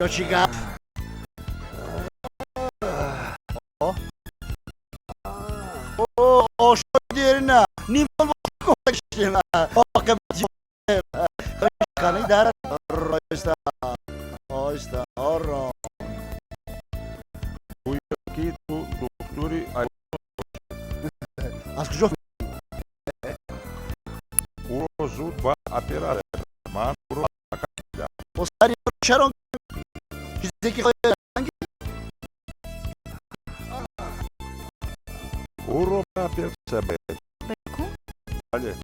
Точика. O şöyle nivel konuşuyor. O kadar kanı idare. Oysta. Oysta. Oro. Bu aqui doktore Askıcı. urozu dva operare. Man uro O sarı şaron. Bizdeki hangi? uro pra perceber. Olha.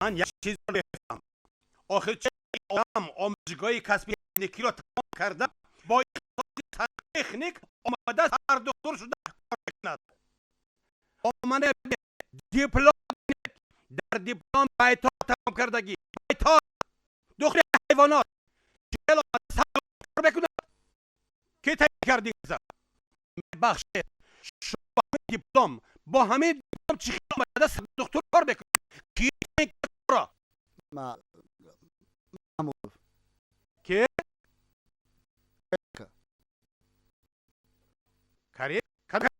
من یک چیز رو بفهم. آخه چه آدم آموزشگاه کسبی تکنیکی رو تمام کردم با اقتصاد تکنیک آمده سر دکتر شده کار کند. آمده دیپلم در دیپلم بیتار تمام کردگی بیتار دکتر حیوانات چهل آمده سر دکتر بکند که تایی کردی بخش شما دیپلم با همه دیپلم چی آمده سر دکتر کار بکند کی تایی کار Ma. که Karib, Karib.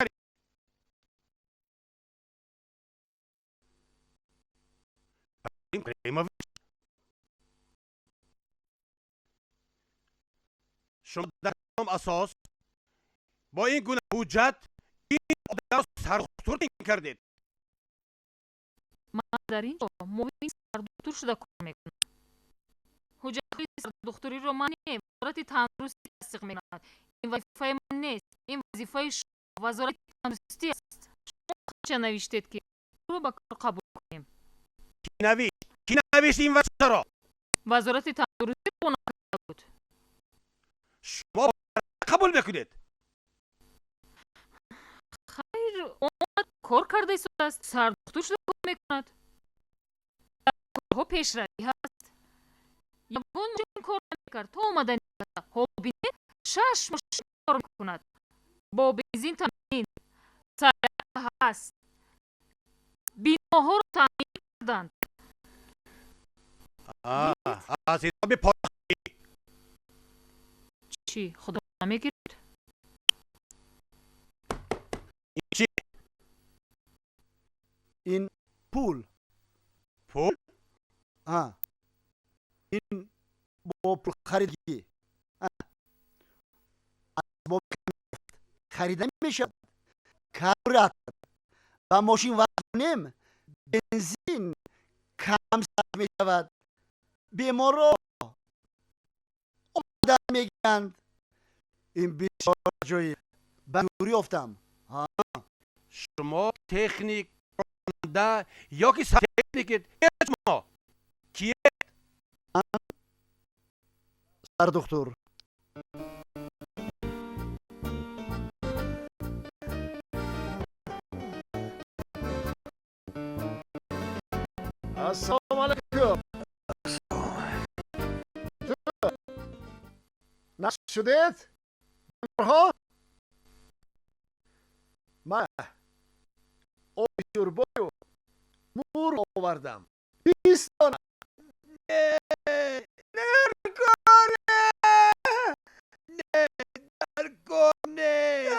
Karimovic. شما در کدام اساس با این گونه حجت این آدم سرخطور کردید؟ من در اینجا موین سردکتر شده کار میکنم. حجت سردکتری رو من وزارت تندرستی تصدیق میکند. این وظیفه من نیست. این وظیفه شما وزارت تندرستی است. شما چه نوشتید که رو به کار قبول کنیم؟ کی نوشت این وظیفه را؟ وزارت تندرستی بنا کرده بود. شما قبول بکنید. خیر اون کار کرده است. سردکتر شده کار میکند. در کارها پیشروی هست. یگان این کار نمیکرد تا اومدن ها بینید 6 ماشین کار میکند. با بنزین تامین سریع هست. بیناها رو تامین کردند. از این به پاکی چی خدا نمیگیرد؟ این چی؟ این پول. پول؟ این با پول خریدگی. با خریدن میشه. کارات. و ماشین وقتیم بنزین کم صرف می شود. بیمارا آمدن میگن این بسیار جایی بدوری افتم. شما تکنیک راننده یا که تکنیک شما کیه؟ سر دکتر. السلام علیکم. نشد شدید؟ ها؟ من آب شوربای و مور آوردم. 20 دانه. نرکنه